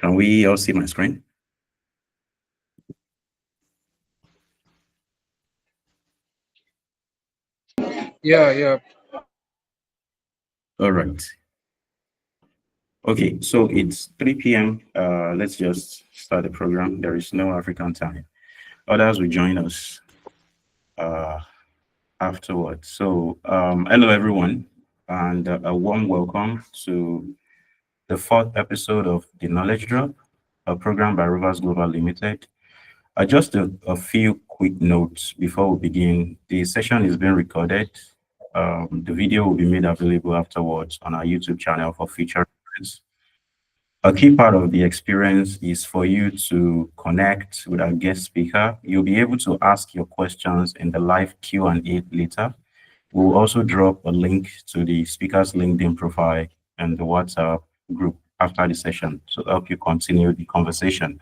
Can we all see my screen? Yeah. All right. Okay, so it's 3 p.m. Let's just start the program. There is no African time. Others will join us afterwards. So, hello everyone, and a warm welcome to the fourth episode of The Knowledge Drop, a program by Rovers Global Limited. Just a few quick notes before we begin. The session is being recorded. The video will be made available afterwards on our YouTube channel for future reference. A key part of the experience is for you to connect with our guest speaker. You'll be able to ask your questions in the live Q&A later. We'll also drop a link to the speaker's LinkedIn profile and the WhatsApp group after the session to help you continue the conversation.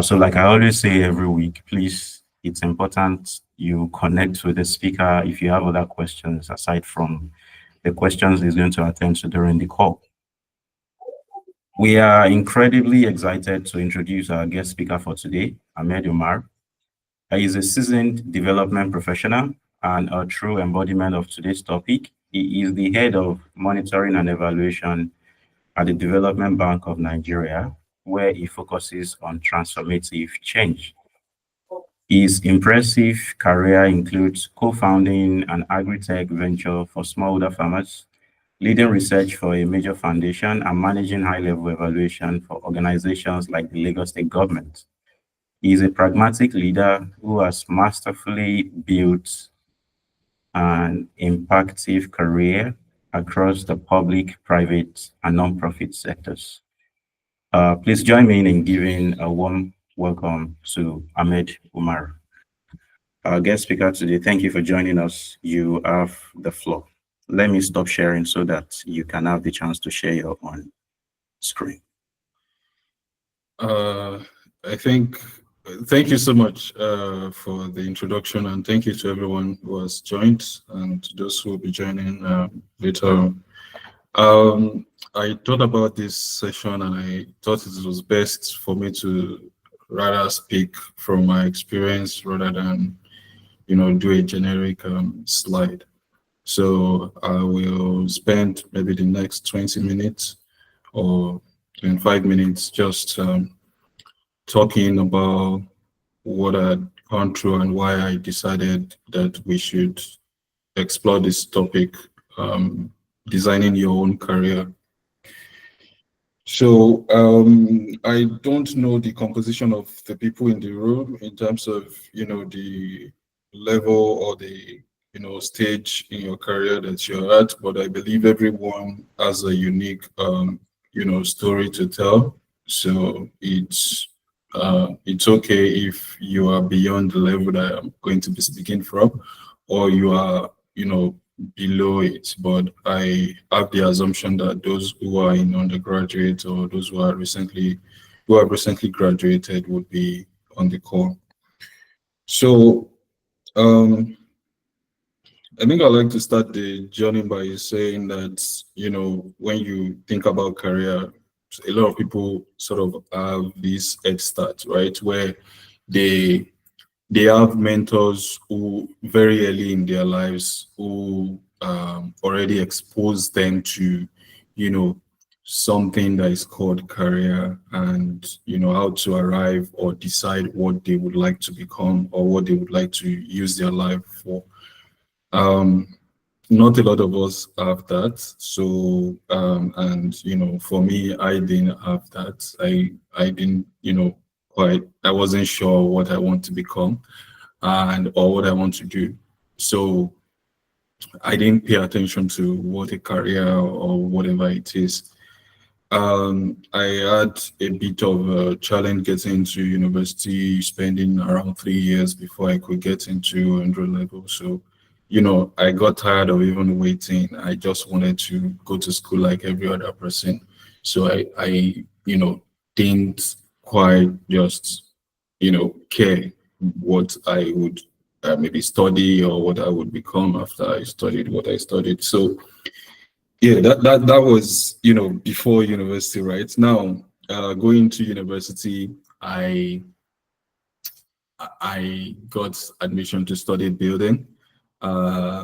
So like I always say every week, please, it's important you connect with the speaker if you have other questions aside from the questions he's going to attend to during the call. We are incredibly excited to introduce our guest speaker for today, Ahmed Umar. He is a seasoned development professional and a true embodiment of today's topic. He is the head of monitoring and evaluation at the Development Bank of Nigeria, where he focuses on transformative change. His impressive career includes co-founding an agri-tech venture for smallholder farmers, leading research for a major foundation, and managing high-level evaluation for organizations like the Lagos State government. He is a pragmatic leader who has masterfully built an impactful career across the public, private, and non-profit sectors. Please join me in giving a warm welcome to Ahmed Umar. Our guest speaker today, thank you for joining us. You have the floor. Let me stop sharing so that you can have the chance to share your own screen. Thank you so much for the introduction, and thank you to everyone who has joined and to those who will be joining later on. I thought about this session and I thought it was best for me to rather speak from my experience rather than, do a generic slide. So I will spend maybe the next 20 minutes or 25 minutes just talking about what I'd gone through and why I decided that we should explore this topic, designing your own career. So I don't know the composition of the people in the room in terms of, the level or the, stage in your career that you're at, but I believe everyone has a unique, story to tell. So it's okay if you are beyond the level that I'm going to be speaking from, or you are, below it. But I have the assumption that those who are in undergraduate or those who have recently graduated would be on the call. So I think I'd like to start the journey by saying that, when you think about career, a lot of people sort of have this head start, right? Where they have mentors who very early in their lives who already expose them to, something that is called career and, how to arrive or decide what they would like to become or what they would like to use their life for. Not a lot of us have that. So, and, for me, I didn't have that. I didn't, I wasn't sure what I want to become or what I want to do. So I didn't pay attention to what a career or whatever it is. I had a bit of a challenge getting into university, spending around 3 years before I could get into 100 level. So, I got tired of even waiting. I just wanted to go to school like every other person. So I didn't quite just, care what I would maybe study or what I would become after I studied what I studied. So yeah, that was, before university, right? Now, going to university, I got admission to study building.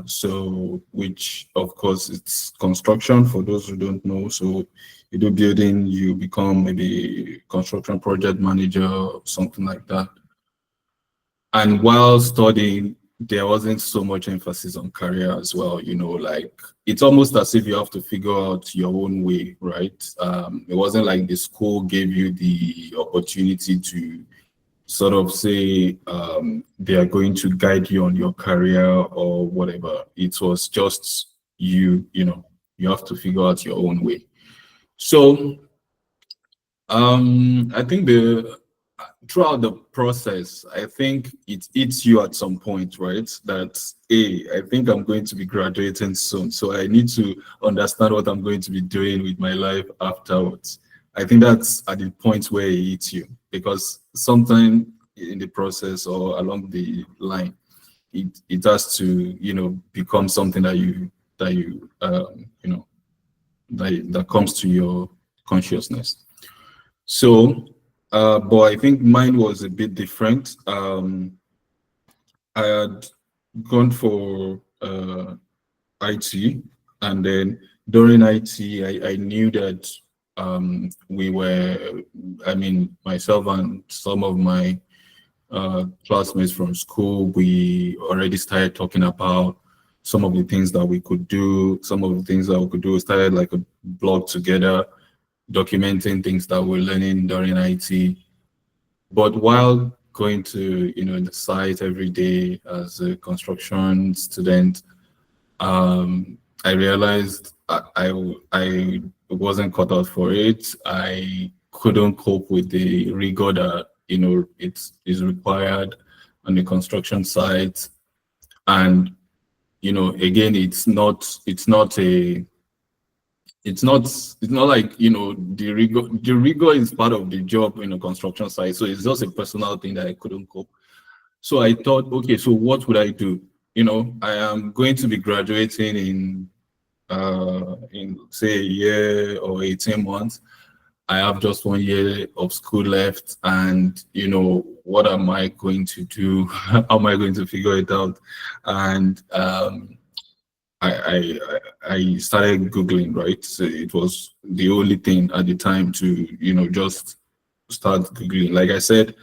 So which of course it's construction for those who don't know. So you do building, you become maybe construction project manager or something like that. And while studying, there wasn't so much emphasis on career as well. Like it's almost as if you have to figure out your own way, right? It wasn't like the school gave you the opportunity to sort of say they are going to guide you on your career or whatever. It was just you have to figure out your own way. So I think the throughout the process, I think it eats you at some point, right? That hey, I think I'm going to be graduating soon, so I need to understand what I'm going to be doing with my life afterwards. I think that's at the point where it eats you because sometime in the process or along the line, it has to become something that comes to your consciousness. So, but I think mine was a bit different. I had gone for IT, and then during IT, I knew that we were, I mean, myself and some of my classmates from school, we already started talking about some of the things that we could do, some of the things that we could do. We started like a blog together, documenting things that we're learning during IT. But while going to the site every day as a construction student, I realized I wasn't cut out for it. I couldn't cope with the rigor that it is required on the construction site, and again, it's not like the rigor is part of the job in a construction site, so it's just a personal thing that I couldn't cope. So I thought, okay, so what would I do? I am going to be graduating in say a year or 18 months. I have just 1 year of school left, and what am I going to do? How am I going to figure it out? And I started Googling, right? So it was the only thing at the time to just start Googling. Like I said,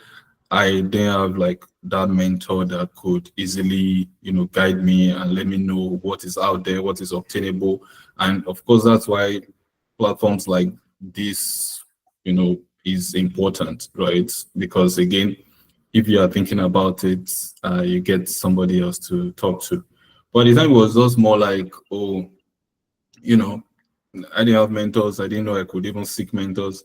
I didn't have like that mentor that could easily guide me and let me know what is out there, what is obtainable. And of course, that's why platforms like this is important, right? Because again, if you are thinking about it, you get somebody else to talk to. But the time was just more like, oh, I didn't have mentors. I didn't know I could even seek mentors.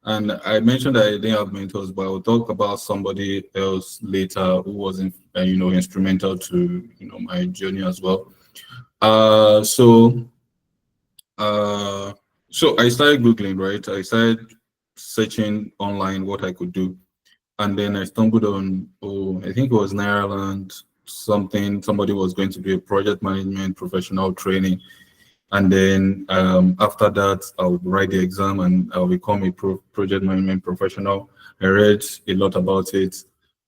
And I mentioned that I didn't have mentors, but I'll talk about somebody else later who was, instrumental to, my journey as well. Uh, so, uh, so I started Googling, right? I started searching online what I could do. And then I stumbled on, oh, I think it was Nairaland, somebody was going to do a project management professional training. And then after that, I'll write the exam and I'll become a project management professional. I read a lot about it.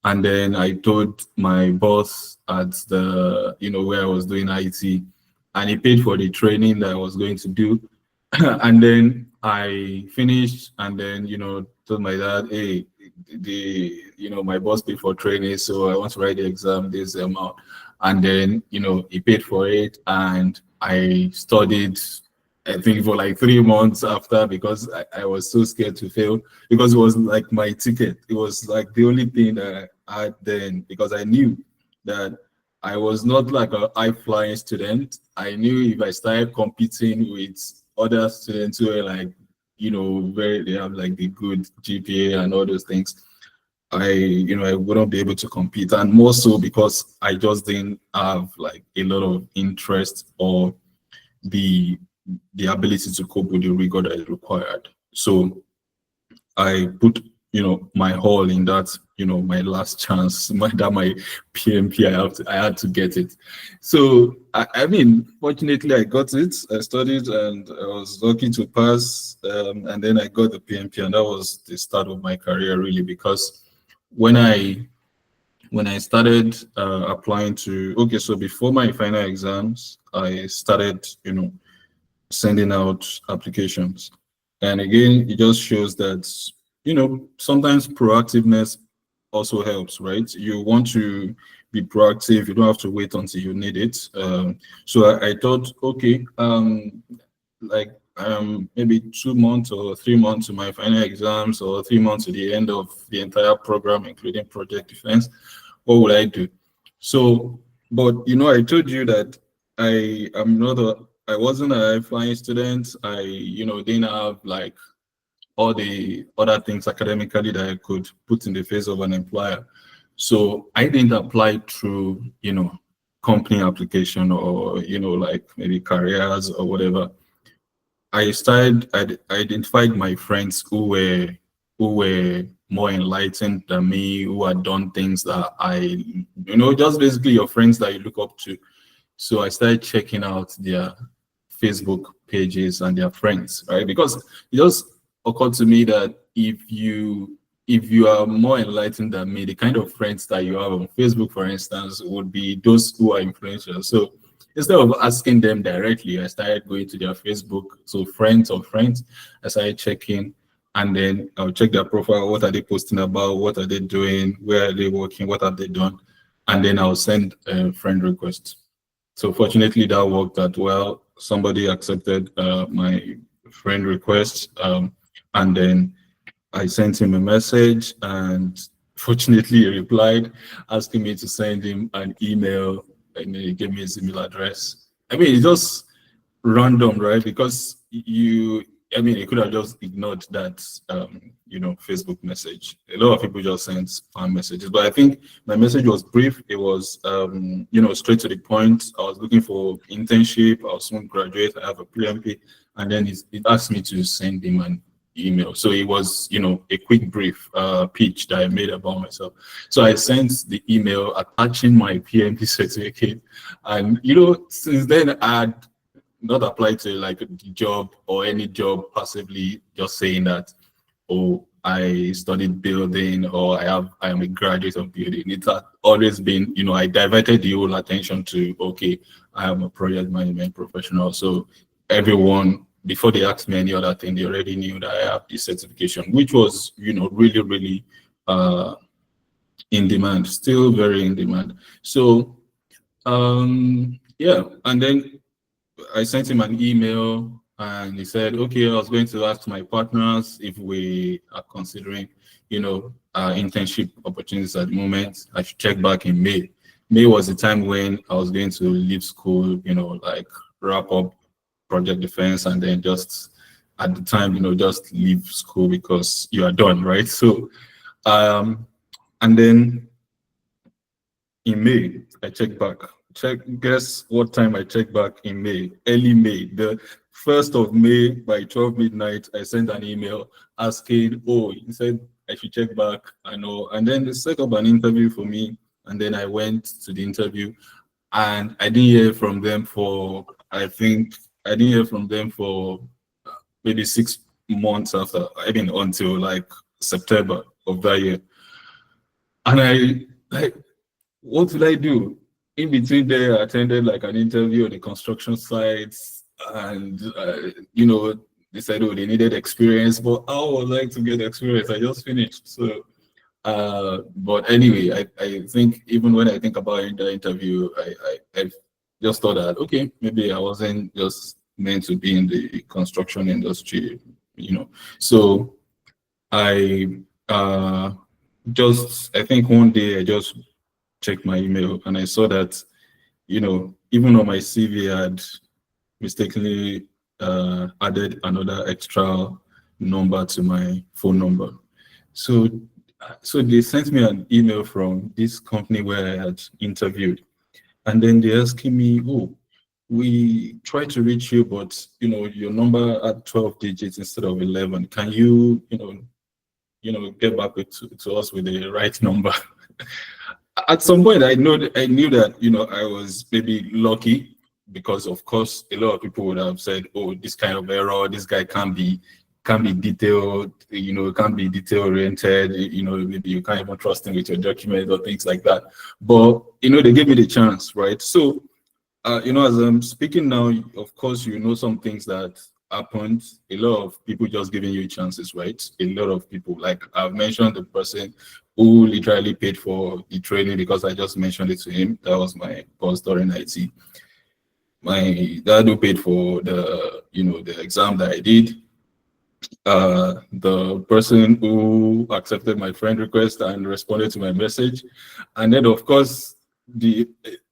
And then I told my boss at the, where I was doing IT, and he paid for the training that I was going to do. And then I finished and then, told my dad, hey, my boss paid for training, so I want to write the exam, this amount. And then, he paid for it and I studied, I think for like 3 months after, because I was so scared to fail, because it was like my ticket. It was like the only thing that I had then, because I knew that I was not like a high flying student. I knew if I started competing with other students who were like, they have like the good GPA and all those things, I wouldn't be able to compete. And more so because I just didn't have like a lot of interest or the ability to cope with the rigor that is required. So I put my all in that, my last chance, my PMP. I had to get it. So I mean, fortunately, I got it. I studied and I was lucky to pass. And then I got the PMP, and that was the start of my career, really, because when I started applying to, okay, so before my final exams, I started, sending out applications. And again, it just shows that, sometimes proactiveness also helps, right? You want to be proactive. You don't have to wait until you need it. So I thought, okay, like maybe 2 months or 3 months to my final exams, or 3 months to the end of the entire program, including project defense. What would I do? So, but I told you that I wasn't a high flying student. I, didn't have like all the other things academically that I could put in the face of an employer. So I didn't apply through, company application, or, like maybe careers or whatever. I identified my friends who were more enlightened than me, who had done things that just basically your friends that you look up to. So I started checking out their Facebook pages and their friends, right? Because it just occurred to me that if you are more enlightened than me, the kind of friends that you have on Facebook, for instance, would be those who are influential. So instead of asking them directly, I started going to their Facebook. So friends of friends, I started checking, and then I'll check their profile. What are they posting about? What are they doing? Where are they working? What have they done? And then I'll send a friend request. So fortunately, that worked out well. Somebody accepted my friend request, and then I sent him a message, and fortunately, he replied, asking me to send him an email, and he gave me his email address. I mean, it's just random, right? Because he could have just ignored that, Facebook message. A lot of people just send spam messages, but I think my message was brief. It was, straight to the point. I was looking for internship. I was soon graduate. I have a PMP, and then it asked me to send him an email. So it was, a quick brief pitch that I made about myself. So I sent the email attaching my PMP certificate, and since then I had not applied to like the job or any job passively, just saying that, oh, I studied building, or I am a graduate of building. It's always been, I diverted the whole attention to, okay, I am a project management professional. So everyone, before they asked me any other thing, they already knew that I have this certification, which was, really, really in demand, still very in demand. So yeah, and then I sent him an email, and he said, okay, I was going to ask my partners if we are considering, internship opportunities at the moment. I should check back in May. May was the time when I was going to leave school, like wrap up project defense, and then just at the time, just leave school because you are done, right? So, and then in May, I checked back. Guess what time I checked back in May? Early May. The 1st of May by 12 midnight, I sent an email asking, oh, he said I should check back. I know. And then they set up an interview for me. And then I went to the interview, and I didn't hear from them for, maybe 6 months after, until like September of that year. And I, like, what did I do? In between there, I attended like an interview on the construction sites, and they said, oh, they needed experience, but I would like to get experience. I just finished. So, but anyway, I think even when I think about the interview, I just thought that, okay, maybe I wasn't just meant to be in the construction industry, So I I think one day I just checked my email, and I saw that, even on my CV, I had mistakenly added another extra number to my phone number. So, they sent me an email from this company where I had interviewed, and then they're asking me, oh, we tried to reach you, but your number at 12 digits instead of 11. Can you, get back to us with the right number. At some point, I knew that I was maybe lucky because, of course, a lot of people would have said, "Oh, this kind of error, this guy can't be detailed, can't be detail oriented, maybe you can't even trust him with your documents or things like that." But they gave me the chance, right? So, as I'm speaking now, of course, some things that happened. A lot of people just giving you chances, right? A lot of people, like I've mentioned, the person who literally paid for the training because I just mentioned it to him. That was my boss during IT. My dad who paid for the exam that I did. The person who accepted my friend request and responded to my message, and then of course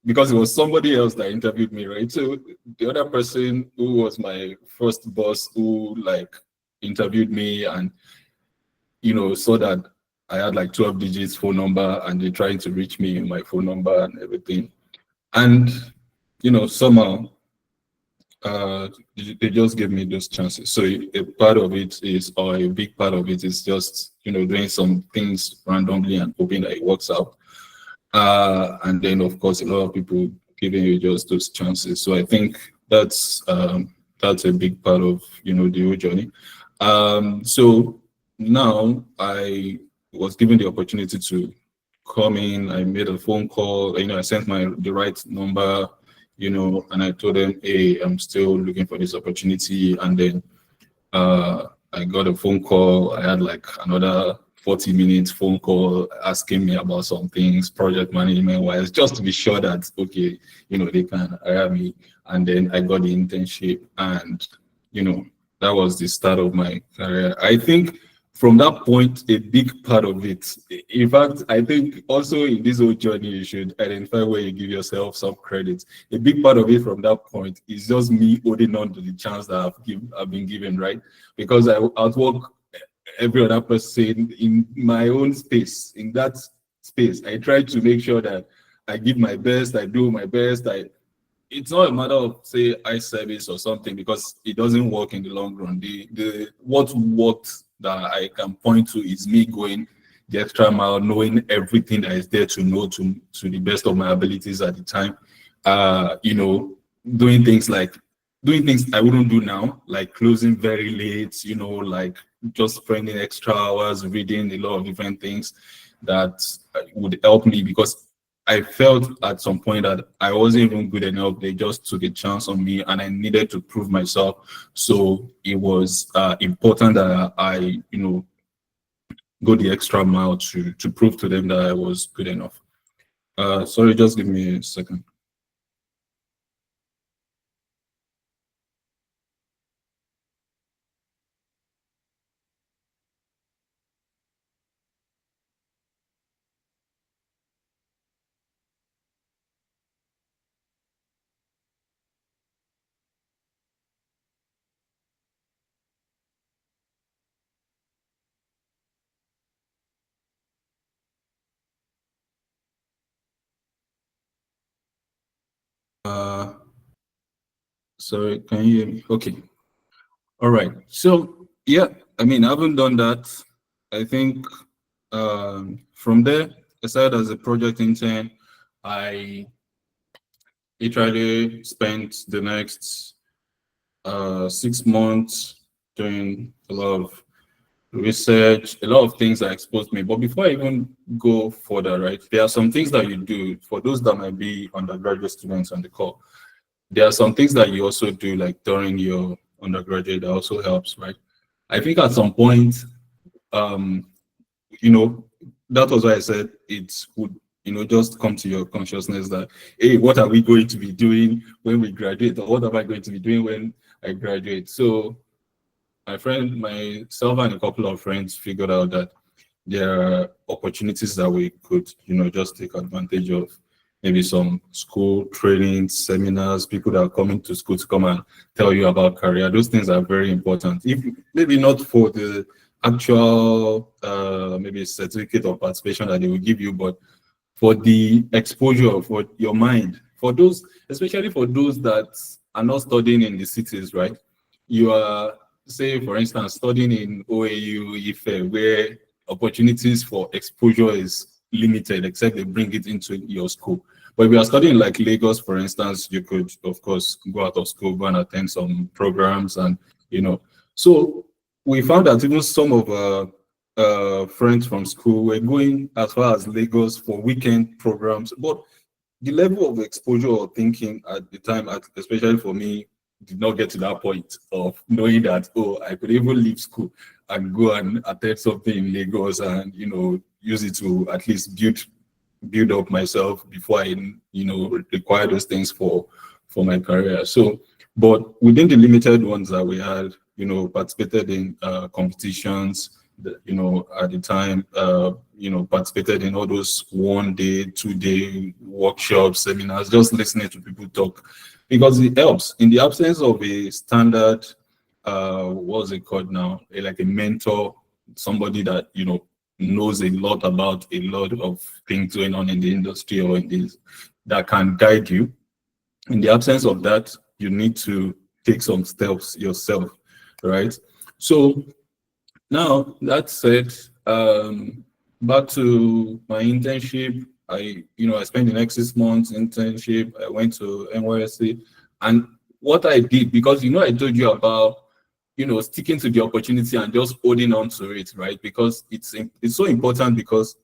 because it was somebody else that interviewed me, right? So the other person who was my first boss who interviewed me and saw that I had like 12 digits phone number and they trying to reach me in my phone number and everything, and somehow they just gave me those chances. So a part of it is, or a big part of it is just doing some things randomly and hoping that it works out. And then of course a lot of people giving you just those chances. So I think that's a big part of the whole journey. So now I was given the opportunity to come in. I made a phone call. I sent the right number. And I told them, hey, I'm still looking for this opportunity. And then I got a phone call. I had like another 40 minutes phone call asking me about some things, project management wise, just to be sure that, okay, they can hire me. And then I got the internship and, that was the start of my career. I think from that point, a big part of it, in fact, I think also in this whole journey, you should identify where you give yourself some credit. A big part of it from that point is just me holding on to the chance that I've been given, right? Because I outwork every other person in my own space. In that space, I try to make sure that I give my best, I do my best. It's not a matter of say eye service or something because it doesn't work in the long run. What worked that I can point to is me going the extra mile, knowing everything that is there to know to the best of my abilities at the time. Doing things I wouldn't do now, like closing very late, like just spending extra hours reading a lot of different things that would help me because I felt at some point that I wasn't even good enough. They just took a chance on me and I needed to prove myself. So it was important that I go the extra mile to prove to them that I was good enough. Sorry, just give me a second. Sorry, can you hear me? Okay. All right. So yeah, I mean, I haven't done that. I think from there, I started as a project intern. I literally spent the next 6 months doing a lot of research, a lot of things that exposed me. But before I even go further, right, there are some things that you do for those that might be undergraduate students on the call. There are some things that you also do like during your undergraduate that also helps, right? I think at some point, um, you know, that was why I said it would, just come to your consciousness that, hey, what are we going to be doing when we graduate, or what am I going to be doing when I graduate? So myself and a couple of friends figured out that there are opportunities that we could, just take advantage of. Maybe some school trainings, seminars, people that are coming to school to come and tell you about career. Those things are very important. If maybe not for the actual maybe certificate of participation that they will give you, but for the exposure, for your mind, for those, especially for those that are not studying in the cities, right? You are, say, for instance, studying in OAU, IFE, where opportunities for exposure is limited, except they bring it into your school. But if you are studying like Lagos, for instance, you could, of course, go out of school, go and attend some programs, and So we found that even some of our friends from school were going as far as Lagos for weekend programs, but the level of exposure or thinking at the time, especially for me, did not get to that point of knowing that, oh, I could even leave school and go and attend something in Lagos and use it to at least build up myself before I require those things for my career. So, but within the limited ones that we had, participated in competitions, at the time, participated in all those 1 day, 2 day workshops, seminars, just listening to people talk, because it helps. In the absence of a standard, what's it called now? Like a mentor, somebody that, knows a lot about a lot of things going on in the industry or in this, that can guide you. In the absence of that, you need to take some steps yourself, right? So now that said, back to my internship. I spent the next 6 months internship. I went to NYSC, and what I did, because I told you about sticking to the opportunity and just holding on to it, right? Because it's so important, because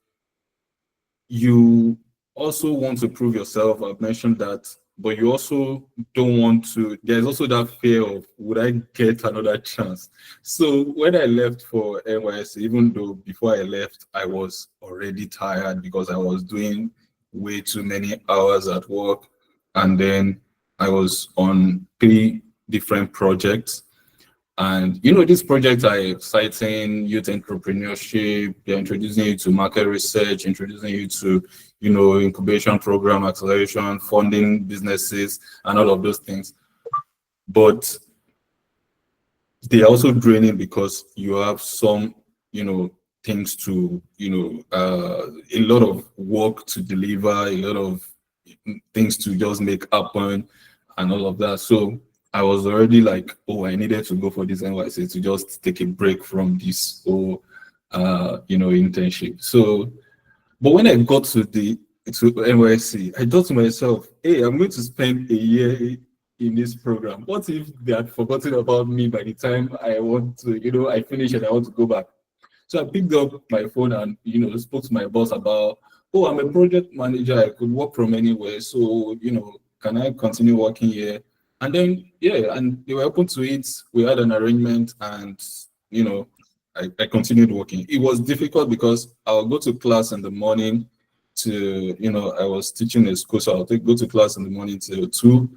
you also want to prove yourself. I've mentioned that, but you also don't want to. There's also that fear of, would I get another chance? So when I left for NYSC, even though before I left, I was already tired because I was doing way too many hours at work, and then I was on 3 different projects. And these projects are exciting: youth entrepreneurship, they're introducing you to market research, introducing you to, incubation program, acceleration, funding businesses, and all of those things. But they are also draining, because you have some, things to, a lot of work to deliver, a lot of things to just make happen, and all of that. So I was already like, oh, I needed to go for this NYSC to just take a break from this whole, internship. So, but when I got to NYSC, I thought to myself, hey, I'm going to spend a year in this program. What if they had forgotten about me by the time I want to, I finish and I want to go back? So I picked up my phone and, spoke to my boss about, oh, I'm a project manager. I could work from anywhere. So, can I continue working here? And then, yeah, and they were open to it. We had an arrangement, and, I continued working. It was difficult because I'll go to class in the morning I was teaching a school, so I'll go to class in the morning till 2.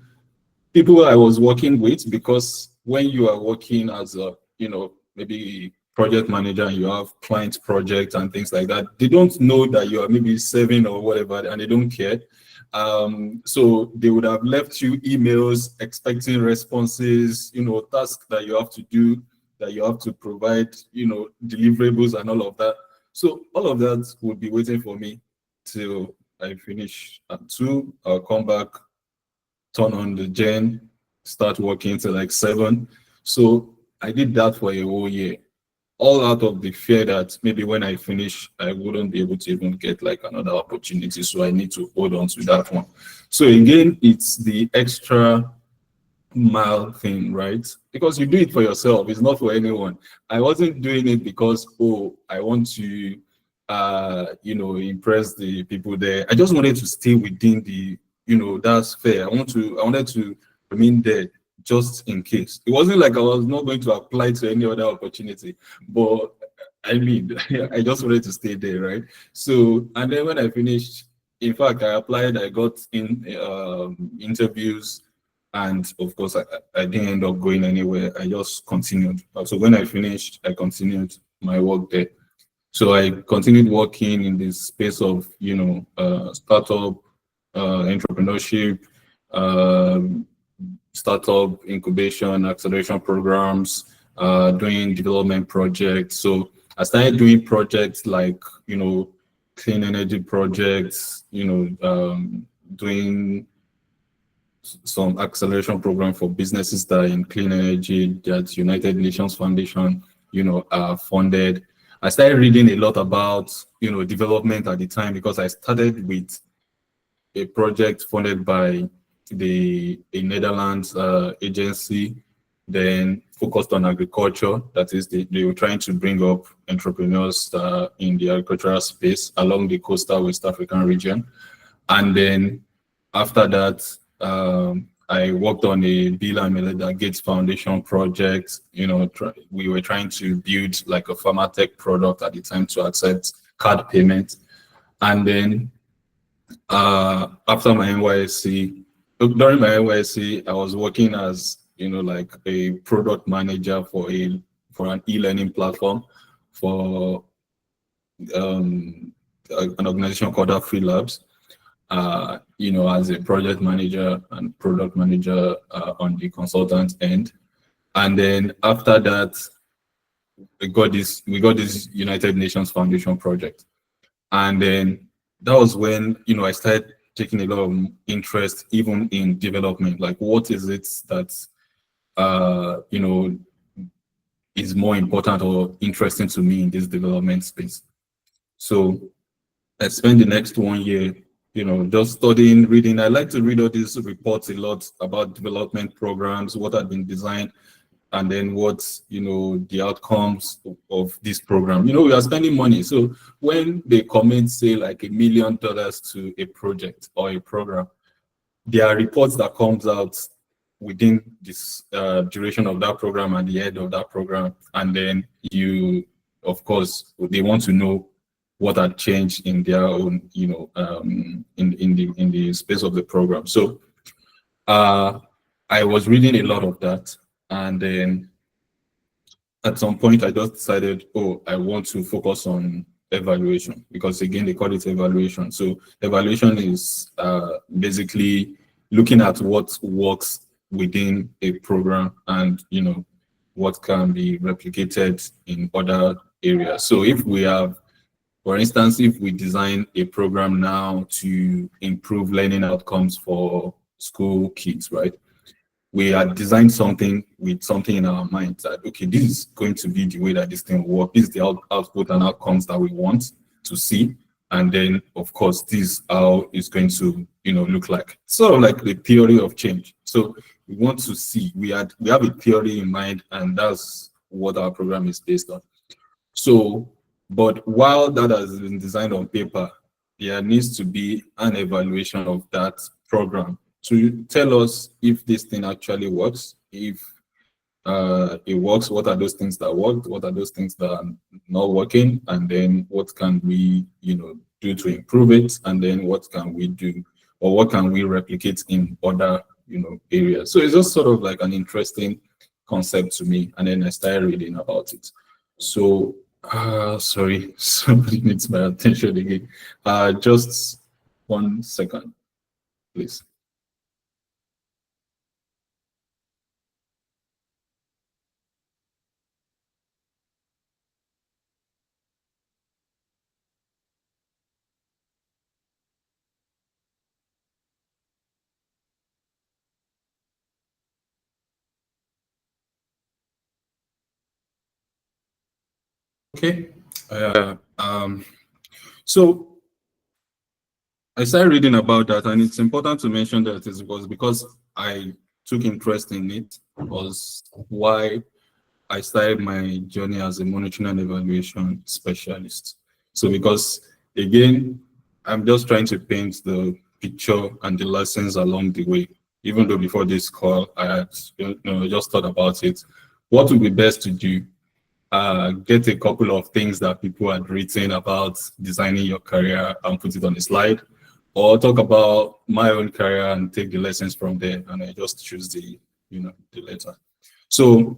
People I was working with, because when you are working as a, maybe project manager, and you have client projects and things like that, they don't know that you are maybe serving or whatever, and they don't care. So they would have left you emails expecting responses, tasks that you have to do, that you have to provide, deliverables and all of that. So all of that would be waiting for me till I finish at 2. I'll come back, turn on the gen, start working till like 7. So I did that for a whole year, all out of the fear that maybe when I finish, I wouldn't be able to even get like another opportunity. So I need to hold on to that one. So again, it's the extra mile thing, right? Because you do it for yourself, it's not for anyone. I wasn't doing it because, oh, I want to impress the people there. I just wanted to stay within the, that's fair. I wanted to remain there just in case. It wasn't like I was not going to apply to any other opportunity, but I mean, I just wanted to stay there, right? So, and then when I finished, in fact, I applied, I got in interviews, and of course, I didn't end up going anywhere. I just continued. So when I finished, I continued my work there. So I continued working in this space of, startup, entrepreneurship, startup incubation, acceleration programs, doing development projects. So I started doing projects like, clean energy projects, doing some acceleration program for businesses that are in clean energy that United Nations Foundation, funded. I started reading a lot about, development at the time, because I started with a project funded by a Netherlands agency, then focused on agriculture. That is, they were trying to bring up entrepreneurs in the agricultural space along the coastal West African region. And then after that, I worked on a Bill and Melinda Gates Foundation project. We were trying to build like a pharma tech product at the time to accept card payment. And then after my NYSC, during my NYSC, I was working as like a product manager for an e-learning platform for an organization called Free Labs. As a project manager and product manager on the consultant end. And then after that, we got this United Nations Foundation project. And then that was when, I started taking a lot of interest even in development. Like, what is it that, is more important or interesting to me in this development space? So I spent the next 1 year just studying, reading. I like to read all these reports a lot about development programs, what had been designed, and then what, the outcomes of this program. We are spending money. So when they commit, say, like $1 million to a project or a program, there are reports that comes out within this duration of that program and the end of that program. And then of course, they want to know what had changed in their own, in the space of the program. So I was reading a lot of that, and then at some point I just decided, I want to focus on evaluation, because again they call it evaluation. So evaluation is basically looking at what works within a program and what can be replicated in other areas. So if we have, for instance, if we design a program now to improve learning outcomes for school kids, right? We had designed something with something in our mind that, okay, this is going to be the way that this thing will work. This is the output and outcomes that we want to see. And then, of course, this is how it's going to, look like. Sort of like the theory of change. So we want to see, we have a theory in mind, and that's what our program is based on. So, but while that has been designed on paper, there needs to be an evaluation of that program to tell us if this thing actually works. If it works, what are those things that worked? What are those things that are not working? And then what can we, do to improve it? And then what can we do, or what can we replicate in other, areas? So it's just sort of like an interesting concept to me. And then I started reading about it. So sorry, somebody needs my attention again. Just 1 second, please. Okay. So I started reading about that, and it's important to mention that it was because I took interest in it, was why I started my journey as a monitoring and evaluation specialist. So because, again, I'm just trying to paint the picture and the lessons along the way. Even though before this call, I had just thought about it. What would be best to do? Get a couple of things that people had written about designing your career and put it on a slide, or talk about my own career and take the lessons from there, and I just choose the letter. So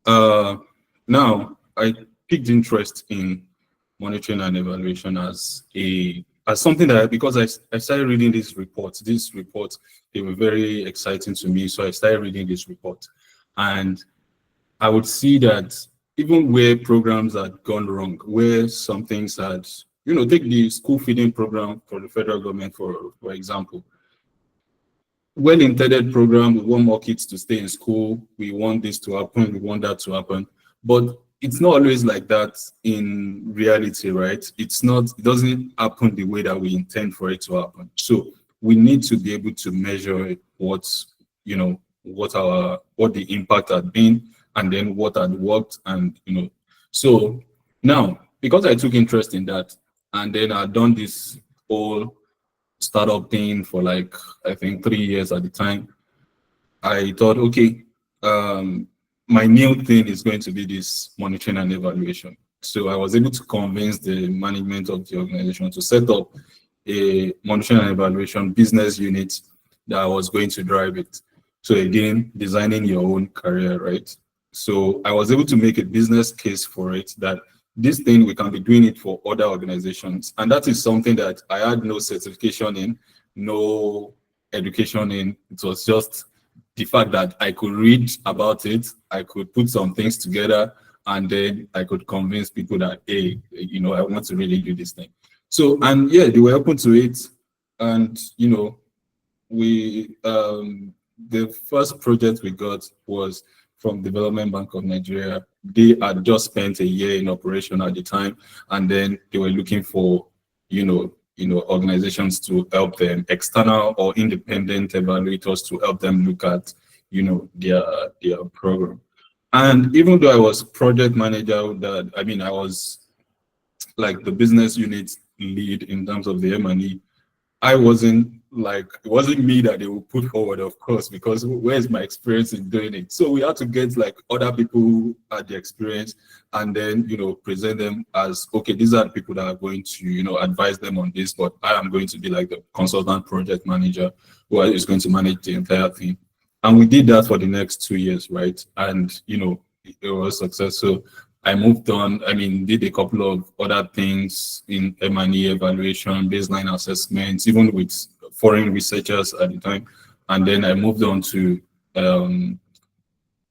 now I picked interest in monitoring and evaluation as something that, because I started reading these reports, they were very exciting to me. So I started reading this report, and I would see that even where programs had gone wrong, where some things had, take the school feeding program for the federal government, for example. Well-intended program, we want more kids to stay in school, we want this to happen, we want that to happen. But it's not always like that in reality, right? It doesn't happen the way that we intend for it to happen. So we need to be able to measure what the impact had been, and then what had worked, and so now, because I took interest in that, and then I'd done this whole startup thing for like, I think 3 years at the time. I thought, okay, um, my new thing is going to be this monitoring and evaluation. So I was able to convince the management of the organization to set up a monitoring and evaluation business unit that was going to drive it. So again, designing your own career, right? So I was able to make a business case for it, that this thing, we can be doing it for other organizations. And that is something that I had no certification in, no education in. It was just the fact that I could read about it, I could put some things together, and then I could convince people that, hey, I want to really do this thing. So, and yeah, they were open to it. And, we, the first project we got was from Development Bank of Nigeria. They had just spent a year in operation at the time, and then they were looking for, organizations to help them, external or independent evaluators to help them look at, their program. And even though I was project manager, I was like the business unit lead in terms of the M&E, I wasn't like, it wasn't me that they would put forward, of course, because where's my experience in doing it? So we had to get like other people who had the experience, and then, present them as, okay, these are the people that are going to, advise them on this, but I am going to be like the consultant project manager who is going to manage the entire thing. And we did that for the next 2 years, right? And, it was successful. I moved on. Did a couple of other things in M&E evaluation, baseline assessments, even with foreign researchers at the time. And then I moved on to an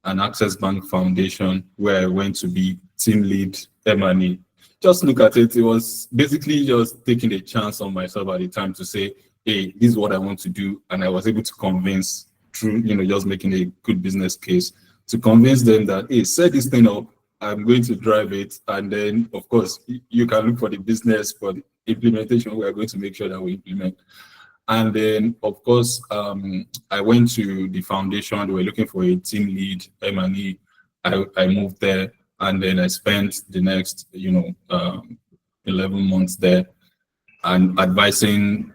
Access Bank Foundation, where I went to be team lead M&E. Just look at it. It was basically just taking a chance on myself at the time to say, hey, this is what I want to do. And I was able to convince, through, just making a good business case, to convince them that, hey, set this thing up, I'm going to drive it. And then, of course, you can look for the business, for the implementation. We are going to make sure that we implement. And then, of course, I went to the foundation. They were looking for a team lead, M&E. I moved there, and then I spent the next, 11 months there, and advising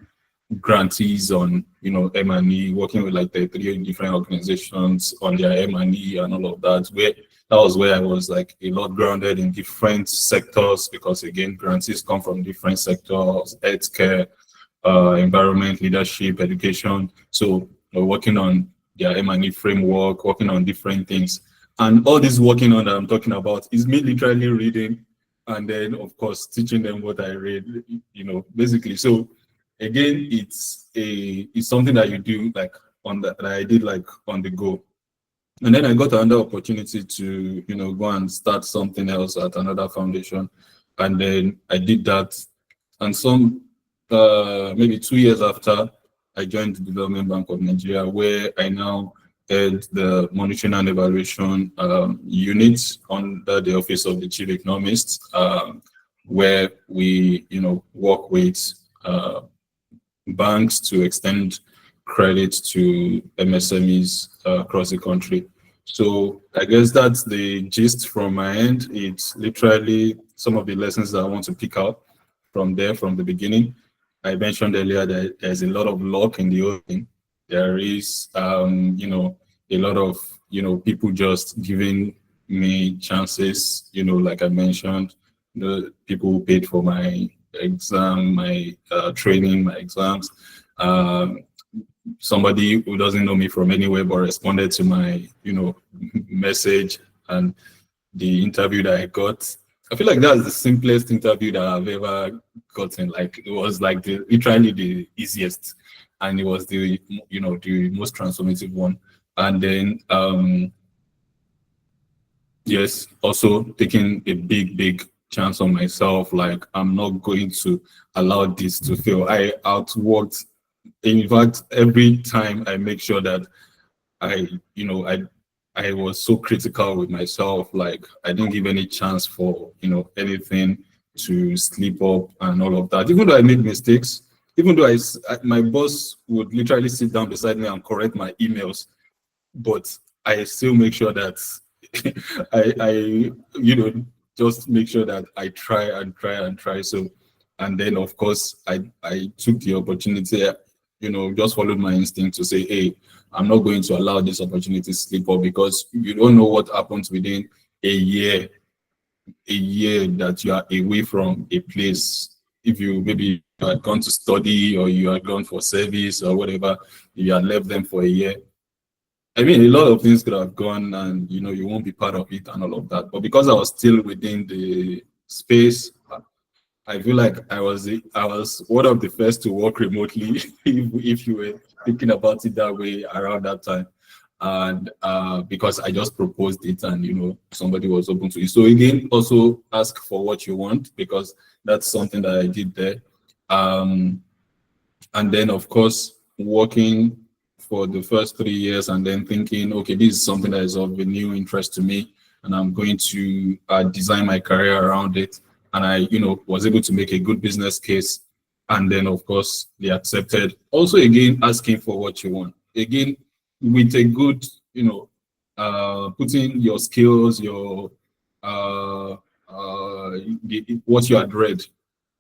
grantees on, M&E, working with like the 3 different organizations on their M&E and all of that. That was where I was like a lot grounded in different sectors, because again, grantees come from different sectors: healthcare, environment, leadership, education. So we're working on their M&E framework, working on different things. And all this working on that I'm talking about is me literally reading, and then of course teaching them what I read, basically. So again, it's something that you do like that I did like on the go. And then I got another opportunity to, go and start something else at another foundation. And then I did that. And maybe 2 years after, I joined the Development Bank of Nigeria, where I now head the monitoring and evaluation unit under the Office of the Chief Economist, where we, work with banks to extend credit to MSMEs across the country. So I guess that's the gist from my end. It's literally some of the lessons that I want to pick out from there from the beginning. I mentioned earlier that there's a lot of luck in the whole thing. There is, a lot of, people just giving me chances, like I mentioned, the people who paid for my exam, my training, my exams. Somebody who doesn't know me from anywhere but responded to my, message, and the interview that I got. I feel like that's the simplest interview that I've ever gotten. Like, it was like literally the easiest, and it was the most transformative one. And then yes, also taking a big chance on myself. Like, I'm not going to allow this to fail. I outworked. In fact, every time I make sure that I I was so critical with myself. Like I didn't give any chance for anything to slip up and all of that. Even though I made mistakes, even though my boss would literally sit down beside me and correct my emails, but I still make sure that I just make sure that I try and try and try. So, and then of course I took the opportunity, just followed my instinct to say, hey, I'm not going to allow this opportunity to slip up, because you don't know what happens within a year that you are away from a place. If you maybe you had gone to study or you had gone for service or whatever, you had left them for a year. I mean, a lot of things could have gone, and you won't be part of it and all of that. But because I was still within the space, I feel like I was one of the first to work remotely, if you were thinking about it that way around that time. And because I just proposed it, and somebody was open to it. So again, also ask for what you want, because that's something that I did there. Um, and then of course working for the first 3 years, and then thinking, okay, this is something that is of a new interest to me, and I'm going to design my career around it. And I was able to make a good business case, and then of course they accepted. Also again, asking for what you want, again with a good putting your skills, your uh, what you had read.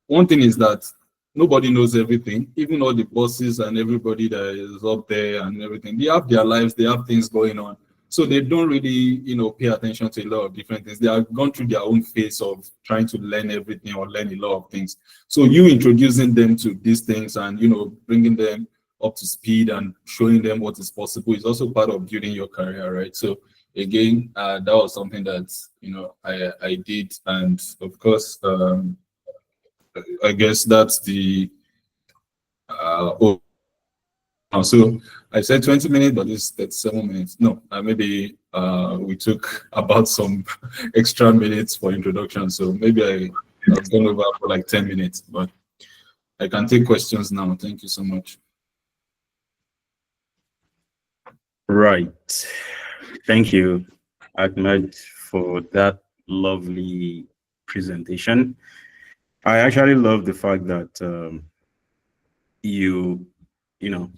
One thing is that nobody knows everything. Even all the bosses and everybody that is up there and everything, they have their lives, they have things going on. So they don't really, pay attention to a lot of different things. They have gone through their own phase of trying to learn everything or learn a lot of things. So you introducing them to these things and, bringing them up to speed and showing them what is possible is also part of building your career, right? So again, that was something that, I did. And of course, I guess that's the so I said 20 minutes, but it's 37 minutes. No, maybe we took about some extra minutes for introduction. So maybe I've gone over for like 10 minutes, but I can take questions now. Thank you so much. Right. Thank you, Ahmed, for that lovely presentation. I actually love the fact that you,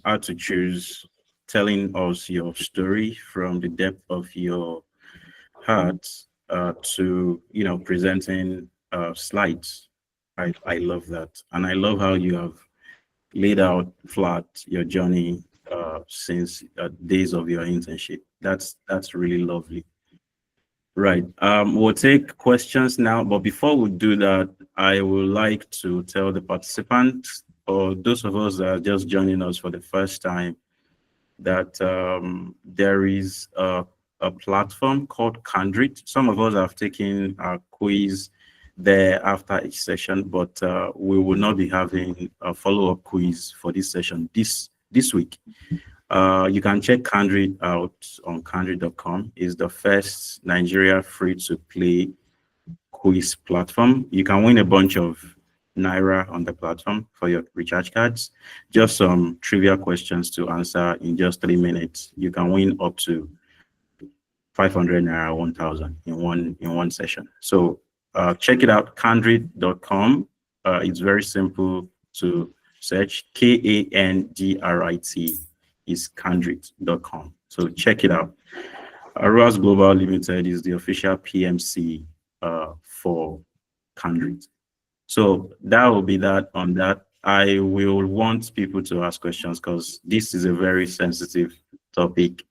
had to choose telling us your story from the depth of your heart to, presenting slides. I love that. And I love how you have laid out flat your journey since days of your internship. That's really lovely. Right. We'll take questions now, but before we do that, I would like to tell the participants or those of us that are just joining us for the first time that there is a platform called Candid. Some of us have taken a quiz there after each session, but we will not be having a follow-up quiz for this session this week. You can check Candid out on candid.com. It's the first Nigeria free-to-play quiz platform. You can win a bunch of Naira on the platform for your recharge cards. Just some trivia questions to answer in just 3 minutes. You can win up to 500 Naira, 1,000 in one session. So check it out, candid.com. It's very simple to search. Kandrit is candid.com. So check it out. Aroas Global Limited is the official PMC for Candid. So that will be that on that. I will want people to ask questions because this is a very sensitive topic.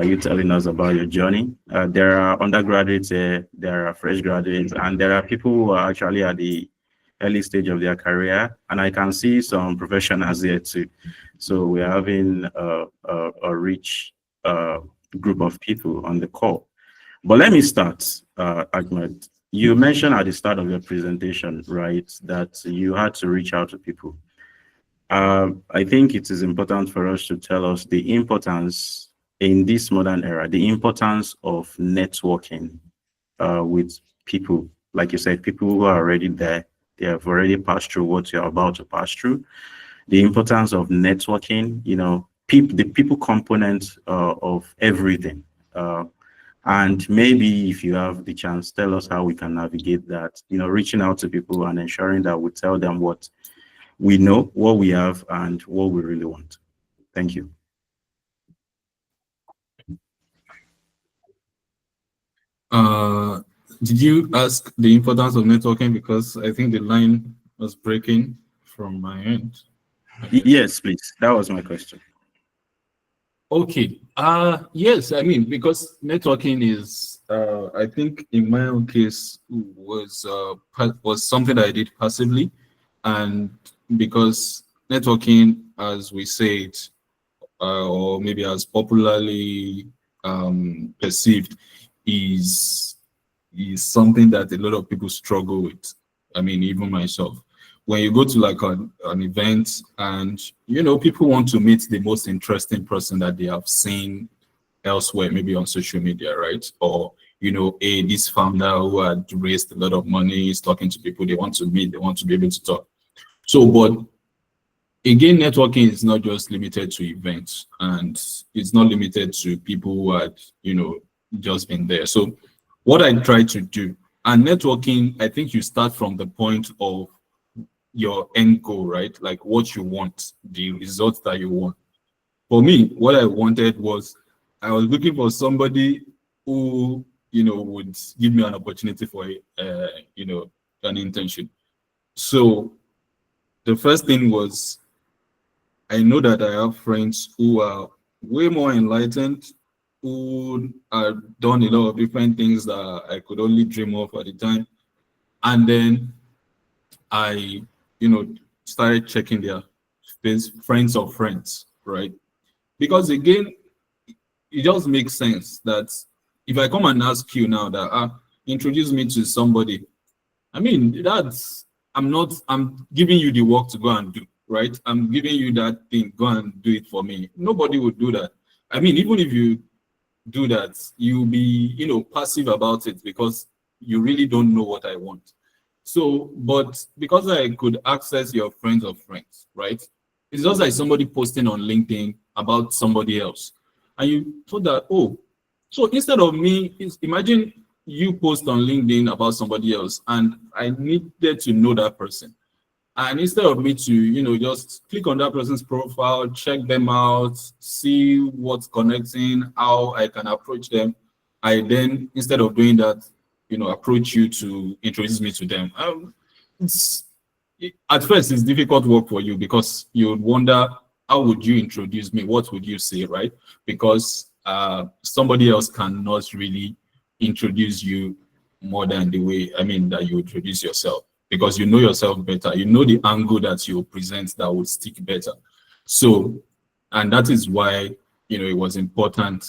You telling us about your journey. There are undergraduates here, there are fresh graduates, and there are people who are actually at the early stage of their career. And I can see some professionals here too. So we're having a rich group of people on the call. But let me start, Ahmed. You mentioned at the start of your presentation, right, that you had to reach out to people. I think it is important for us to tell us the importance in this modern era, the importance of networking with people. Like you said, people who are already there, they have already passed through what you're about to pass through. The importance of networking, the people component of everything. And maybe if you have the chance, tell us how we can navigate that, reaching out to people and ensuring that we tell them what we know, what we have, and what we really want. Thank you. Uh, did you ask the importance of networking? Because I think the line was breaking from my end. Yes, please. That was my question. Okay. Yes, I mean, because networking is I think in my own case was something that I did passively, and because networking, as we say it, or maybe as popularly perceived, is is something that a lot of people struggle with. I mean, even myself. When you go to like an event and people want to meet the most interesting person that they have seen elsewhere, maybe on social media, right? Or this founder who had raised a lot of money is talking to people they want to meet, they want to be able to talk. So, but again, networking is not just limited to events, and it's not limited to people who had just been there. So what I try to do, and networking, I think you start from the point of your end goal, right? Like what you want, the results that you want. For me, what I wanted was I was looking for somebody who would give me an opportunity for an internship. So the first thing was, I know that I have friends who are way more enlightened, who have done a lot of different things that I could only dream of at the time. And then I, started checking their friends of friends, right? Because again, it just makes sense that if I come and ask you now that introduce me to somebody, I mean I'm giving you the work to go and do, right? I'm giving you that thing, go and do it for me. Nobody would do that. I mean, even if you do that, you'll be passive about it because you really don't know what I want. So, but because I could access your friends of friends, right? It's just like somebody posting on LinkedIn about somebody else. And you thought that, oh, so instead of me, imagine you post on LinkedIn about somebody else and I needed to know that person. And instead of me to, just click on that person's profile, check them out, see what's connecting, how I can approach them, I then, instead of doing that, approach you to introduce me to them. It's at first it's difficult work for you because you would wonder how would you introduce me? What would you say, right? Because somebody else cannot really introduce you more than the way that you introduce yourself, because you know yourself better. You know the angle that you present that would stick better. So, and that is why it was important.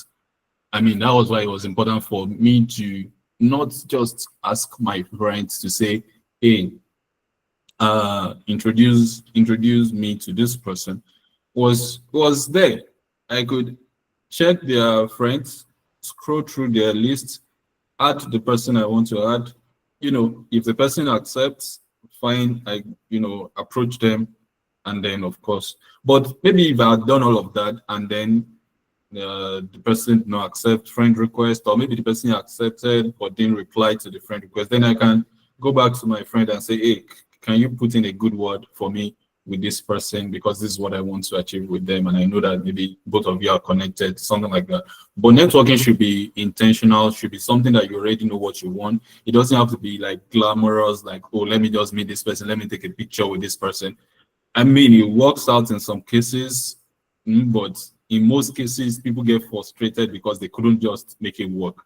I mean, that was why it was important for me to not just ask my friends to say, hey, introduce me to this person. Was there. I could check their friends, scroll through their list, add the person I want to add. If the person accepts, fine, I approach them, and then of course. But maybe if I had done all of that and then the person did not accept friend request, or maybe the person accepted but didn't reply to the friend request, then I can go back to my friend and say, hey, can you put in a good word for me with this person, because this is what I want to achieve with them, and I know that maybe both of you are connected, something like that. But networking should be intentional, should be something that you already know what you want. It doesn't have to be like glamorous, like, oh, let me just meet this person, let me take a picture with this person. I mean, it works out in some cases, but in most cases, people get frustrated because they couldn't just make it work.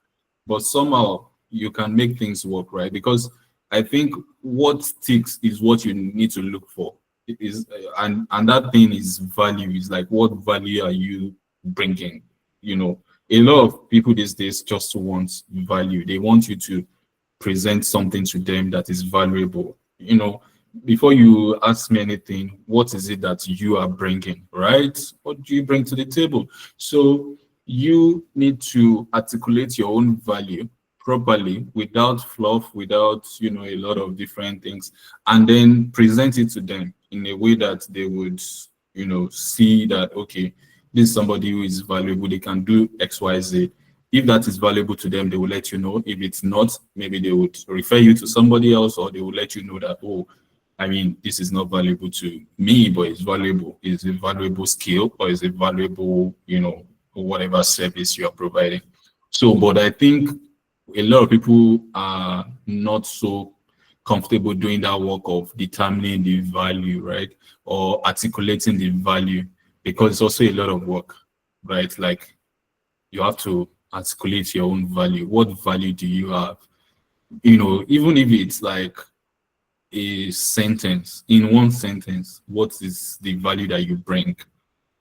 But somehow you can make things work, right? Because I think what sticks is what you need to look for. It is, and that thing is value. Is like, what value are you bringing? A lot of people these days just want value. They want you to present something to them that is valuable. Before you ask me anything, what is it that you are bringing, right? What do you bring to the table? So you need to articulate your own value properly, without fluff, without a lot of different things, and then present it to them in a way that they would see that, okay, this is somebody who is valuable, they can do XYZ, If that is valuable to them, they will let you know. If it's not, maybe they would refer you to somebody else, or they will let you know that, oh, I mean, this is not valuable to me, but it's valuable. Is a valuable skill, or is a valuable, whatever service you are providing. So, but I think a lot of people are not so comfortable doing that work of determining the value, right? Or articulating the value, because it's also a lot of work, right? Like, you have to articulate your own value. What value do you have? Even if it's like a sentence, in one sentence, what is the value that you bring?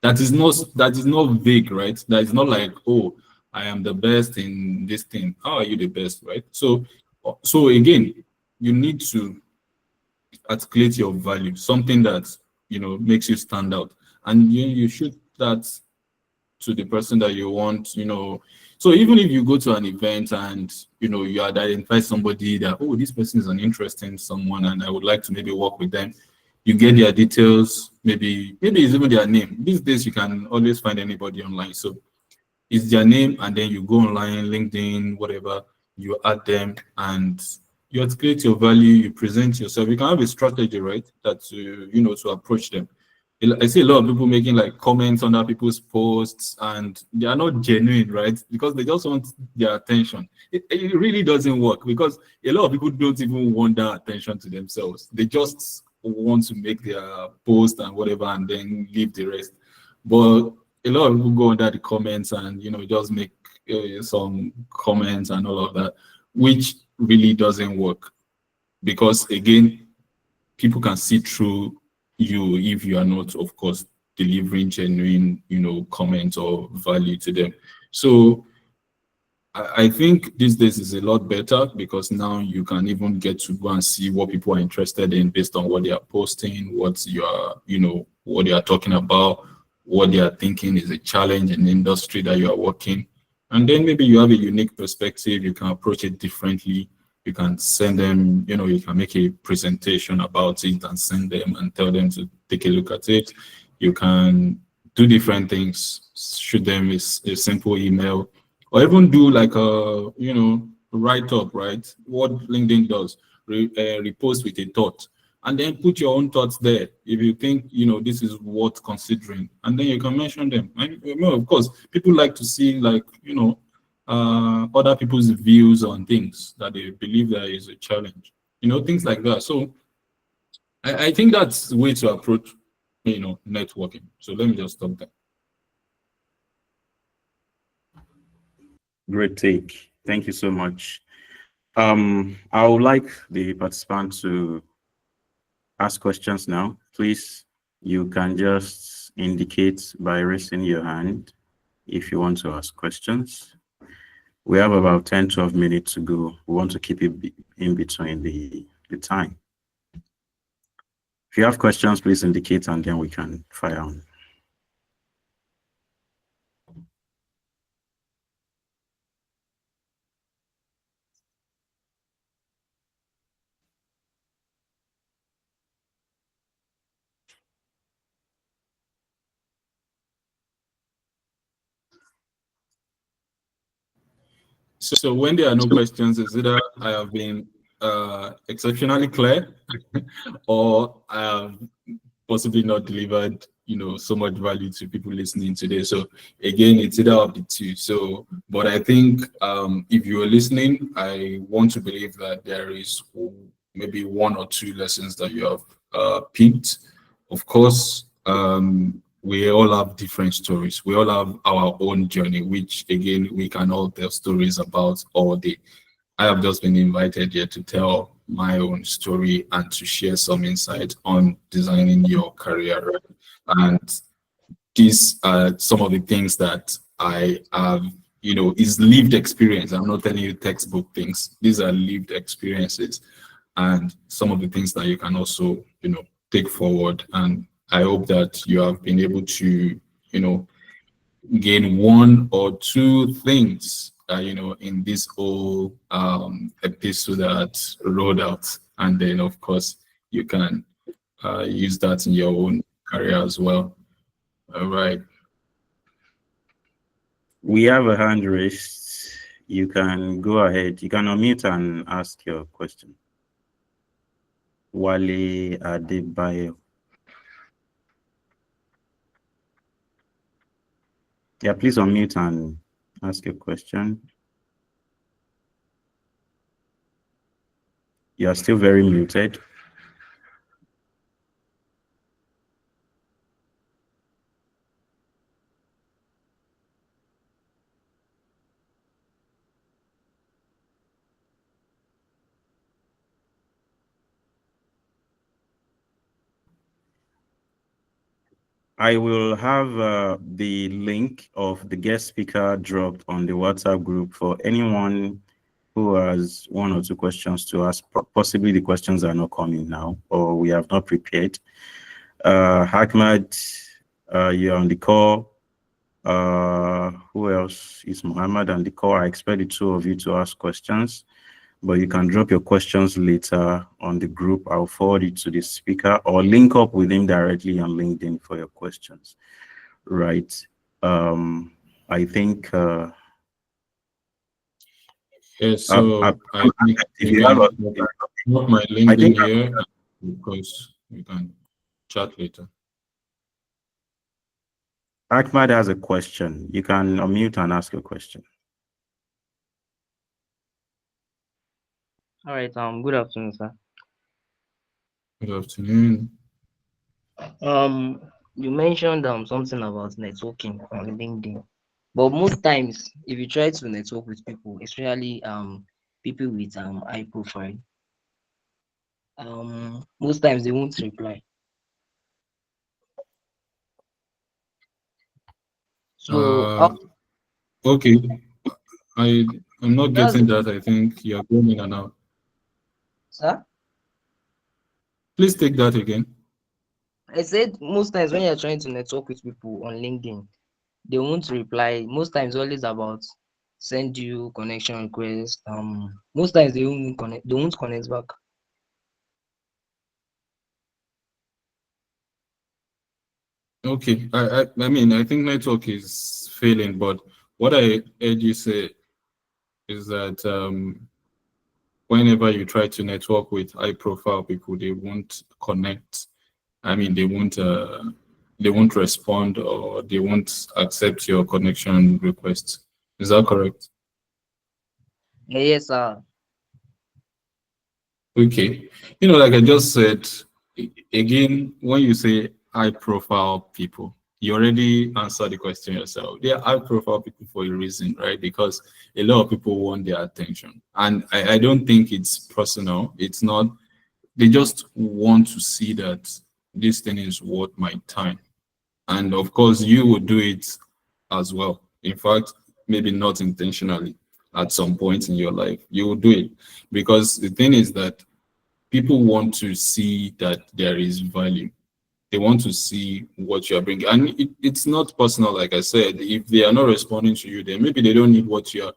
That is not vague, right? That is not like, oh, I am the best in this thing. How are you the best, right? So again, you need to articulate your value, something that makes you stand out, and you shoot that to the person that you want. So even if you go to an event and you identify somebody that, oh, this person is an interesting someone and I would like to maybe work with them, you get their details, maybe it's even their name. These days you can always find anybody online, so it's their name, and then you go online, LinkedIn, whatever, you add them, and you articulate your value, you present yourself. You can have a strategy, right, that to approach them. I see a lot of people making like comments on other people's posts, and they are not genuine, right? Because they just want their attention. It really doesn't work, because a lot of people don't even want that attention to themselves. They just want to make their post and whatever, and then leave the rest. But a lot of people go under the comments and just make some comments and all of that, which really doesn't work, because again, people can see through you if you are not, of course, delivering genuine, comments or value to them. So I think these days is a lot better, because now you can even get to go and see what people are interested in based on what they are posting, what they are talking about, what they are thinking is a challenge in the industry that you are working. And then maybe you have a unique perspective, you can approach it differently. You can send them, you can make a presentation about it and send them and tell them to take a look at it. You can do different things, shoot them a simple email, or even do like a, write up, right? What LinkedIn does, repost with a thought, and then put your own thoughts there. If you think, this is worth considering, and then you can mention them. And, of course, people like to see, like, other people's views on things that they believe that is a challenge, things like that. So I think that's the way to approach, networking. So let me just stop there. Great take. Thank you so much. I would like the participants to ask questions now. Please, you can just indicate by raising your hand if you want to ask questions. We have about 10-12 minutes to go. We want to keep it in between the time. If you have questions, please indicate, and then we can fire on. So when there are no questions, it's either I have been exceptionally clear, or I have possibly not delivered, so much value to people listening today. So again, it's either of the two. So, but I think if you are listening, I want to believe that there is maybe one or two lessons that you have picked. Of course, we all have different stories. We all have our own journey, which again, we can all tell stories about all day. I have just been invited here to tell my own story and to share some insight on designing your career. Right? And these are some of the things that I have, is lived experience. I'm not telling you textbook things. These are lived experiences, and some of the things that you can also, take forward. And I hope that you have been able to, gain one or two things, in this whole episode that rolled out. And then, of course, you can use that in your own career as well. All right. We have a hand raised. You can go ahead. You can unmute and ask your question. Wale Adebayo. Yeah, please unmute and ask your question. You are still very muted. I will have the link of the guest speaker dropped on the WhatsApp group for anyone who has one or two questions to ask. Possibly the questions are not coming now, or we have not prepared. Ahmed, you're on the call. Who else is Muhammad on the call? I expect the two of you to ask questions, but you can drop your questions later on the group. I'll forward it to the speaker or link up with him directly on LinkedIn for your questions. Right. I think So I think if maybe you I have need a, to put my I think LinkedIn here because we can chat later. Ahmad has a question. You can unmute and ask a question. All right. Good afternoon, sir. Good afternoon. You mentioned something about networking on LinkedIn, but most times, if you try to network with people, especially people with high profile, most times they won't reply. So Uh, okay. I'm not that's getting that. I think you're going in and out. sir. Please take that again. I said most times when you're trying to network with people on LinkedIn, they won't reply. Most times, always about send you connection request. Most times they won't connect. They won't connect back. Okay. I mean, I think network is failing, but what I heard you say is that whenever you try to network with high profile people, they won't connect. I mean, they won't respond or they won't accept your connection request. Is that correct? Yes, sir. Okay. Like I just said, again, when you say high profile people, you already answered the question yourself. They are high profile people for a reason, right? Because a lot of people want their attention. And I don't think it's personal. It's not, they just want to see that this thing is worth my time. And of course, you would do it as well. In fact, maybe not intentionally at some point in your life, you will do it. Because the thing is that people want to see that there is value. They want to see what you're bringing. And it's not personal, like I said. If they are not responding to you, then maybe they don't need what you're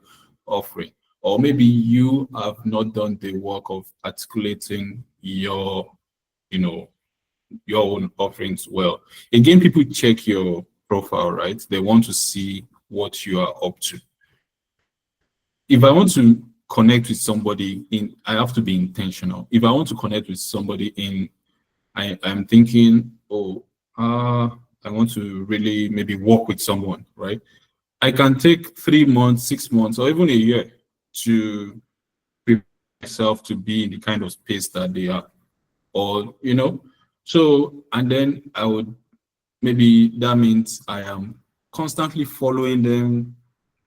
offering. Or maybe you have not done the work of articulating you know, your own offerings well. Again, people check your profile, right? They want to see what you are up to. If I want to connect with somebody I have to be intentional. If I want to connect with somebody I'm thinking, oh, I want to really maybe work with someone, right? I can take 3 months, 6 months, or even a year to prepare myself to be in the kind of space that they are, or. So, and then I would maybe that means I am constantly following them,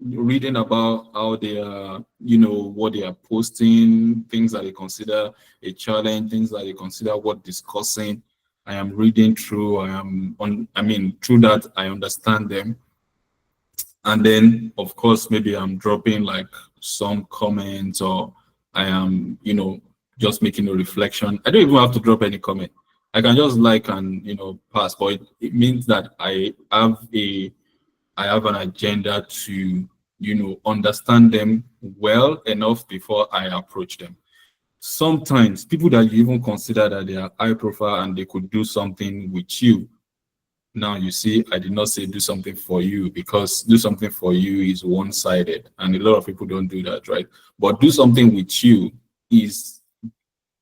reading about how they are, what they are posting, things that they consider a challenge, things that they consider what discussing. I am reading through, through that I understand them. And then of course maybe I'm dropping like some comments or I am, just making a reflection. I don't even have to drop any comment. I can just like and pass, but it means that I have an agenda to, understand them well enough before I approach them. Sometimes people that you even consider that they are high profile and they could do something with you, Now you see, I did not say do something for you, because do something for you is one-sided, and a lot of people don't do that, right? But do something with you is,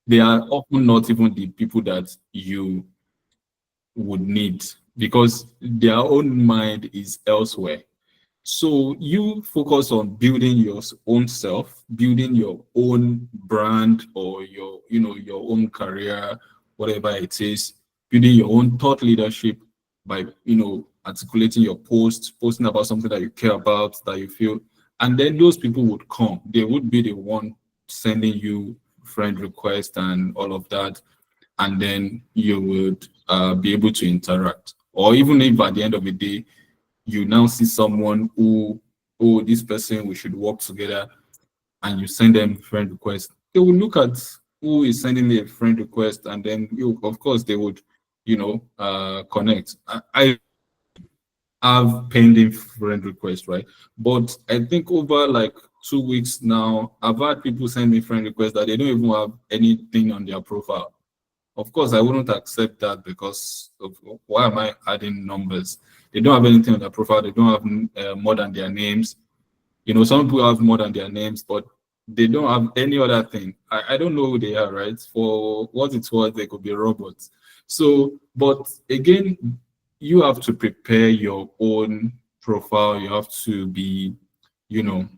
they are often not even the people that you would need, because their own mind is elsewhere. So you focus on building your own self, building your own brand, or your, your own career, whatever it is, building your own thought leadership by, articulating your posting about something that you care about, that you feel, and then those people would come. They would be the one sending you friend requests and all of that, and then you would be able to interact. Or even if at the end of the day you now see someone who, oh, this person, we should work together, and you send them friend request, they will look at who is sending me a friend request, and then you, of course, they would, connect. I have pending friend request, right? But I think over like 2 weeks now, I've had people send me friend requests that they don't even have anything on their profile. Of course, I wouldn't accept that, because of, why am I adding numbers? They don't have anything on their profile. They don't have more than their names. Some people have more than their names, but they don't have any other thing. I don't know who they are, right? For what it's worth, they could be robots. So, but again, you have to prepare your own profile. You have to be, you know,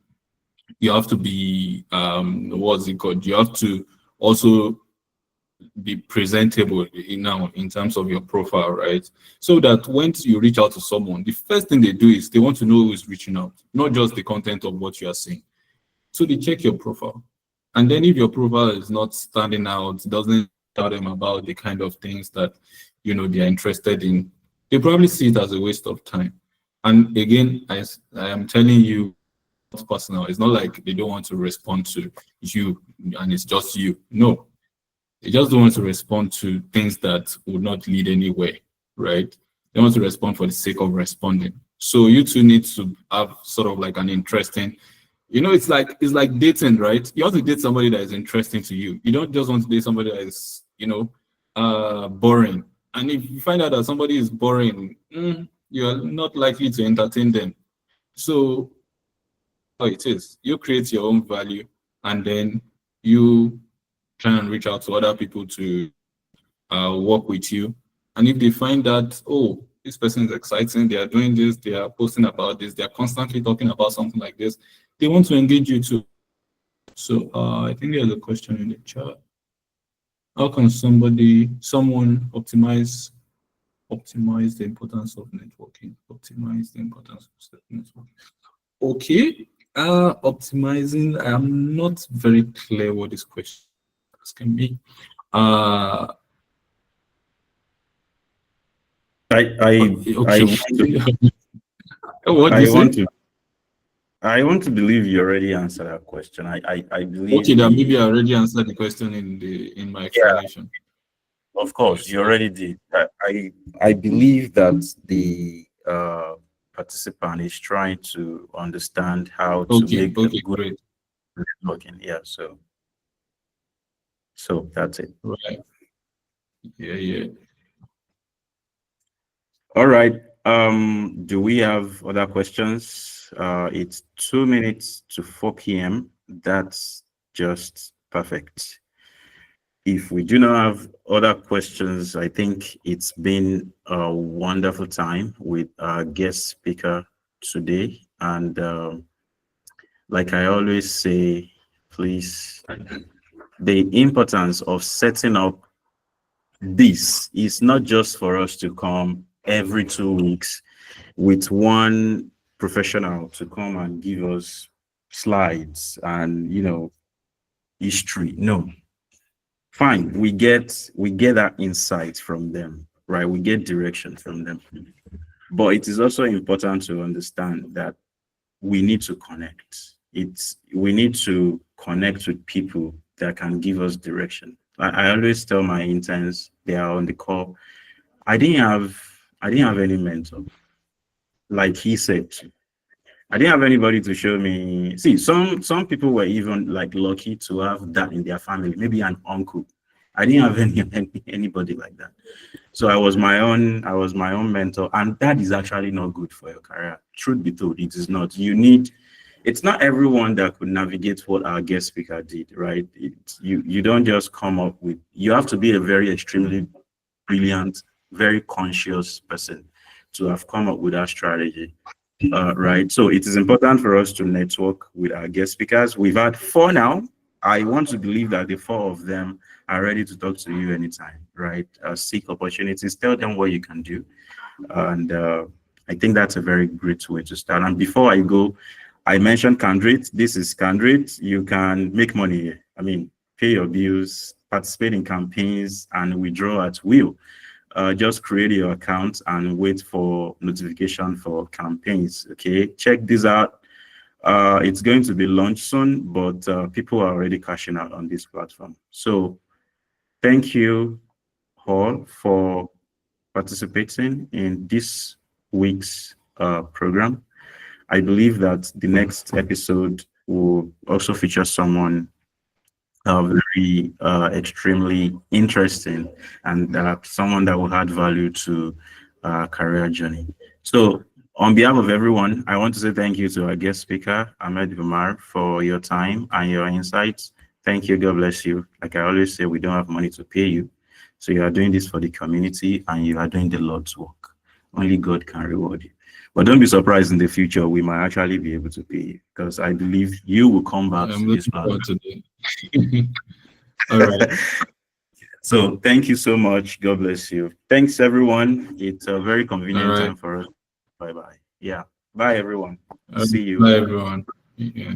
you have to be, what's it called? You have to also be presentable in terms of your profile, right? So that once you reach out to someone, the first thing they do is they want to know who is reaching out, not just the content of what you are saying. So they check your profile. And then if your profile is not standing out, doesn't tell them about the kind of things that they are interested in, they probably see it as a waste of time. And again, I am telling you, it's personal. It's not like they don't want to respond to you and it's just you. No, they just don't want to respond to things that would not lead anywhere, right? They want to respond for the sake of responding. So you two need to have sort of like an interesting, it's like dating, right? You have to date somebody that is interesting to you. You don't just want to date somebody that is, boring. And if you find out that somebody is boring, you're not likely to entertain them. So how it is, you create your own value, and then you try and reach out to other people to work with you. And if they find that, oh, this person is exciting, they are doing this, they are posting about this, they are constantly talking about something like this, they want to engage you too. So I think there's a question in the chat. How can someone optimize the importance of networking? Optimize the importance of networking. Okay. Optimizing, I'm not very clear what this question is asking me. I Okay. What do I you say? want to I want to believe you already answered that question. I believe Okay, then maybe I already answered the question in my explanation. of course, Yes, you already did. I believe that the participant is trying to understand how to Okay, make a good great. networking. Yeah, so that's it. Right. Yeah. All right. Do we have other questions? It's 2 minutes to 4 p.m. That's just perfect. If we do not have other questions, I think it's been a wonderful time with our guest speaker today. And like I always say, please, the importance of setting up this is not just for us to come every 2 weeks with one professional to come and give us slides and history. No, fine, we get that insight from them, right? We get direction from them, but it is also important to understand that we need to connect. We need to connect with people that can give us direction. I always tell my interns, they are on the call, I didn't have any mentor, like he said. I didn't have anybody to show me. See, some people were even like lucky to have that in their family, maybe an uncle I didn't have anybody like that. So I was my own mentor, and that is actually not good for your career. Truth be told, it is not. It's not everyone that could navigate what our guest speaker did, right? You don't just come up with. You have to be a very extremely brilliant, very conscious person to have come up with that strategy. Right. So it is important for us to network with our guest speakers. We've had four now. I want to believe that the four of them are ready to talk to you anytime, right? Seek opportunities, tell them what you can do. And I think that's a very great way to start. And before I go, I mentioned Candid. This is Candid. You can make money here. I mean, pay your bills, participate in campaigns, and withdraw at will. Just create your account and wait for notification for campaigns. Okay, check this out. It's going to be launched soon, but people are already cashing out on this platform. So thank you all for participating in this week's program. I believe that the next episode will also feature someone very extremely interesting, and someone that will add value to career journey. So on behalf of everyone, I want to say thank you to our guest speaker, Ahmed Umar, for your time and your insights. Thank you. God bless you. Like I always say, we don't have money to pay you. So you are doing this for the community and you are doing the Lord's work. Only God can reward you. But don't be surprised in the future, we might actually be able to pay you, because I believe you will come back I'm to this looking platform. forward to it. All right. So thank you so much. God bless you. Thanks, everyone. It's a very All convenient right. time for us. Bye bye. Yeah. Bye, everyone. All right. See you. Bye, everyone. Yeah.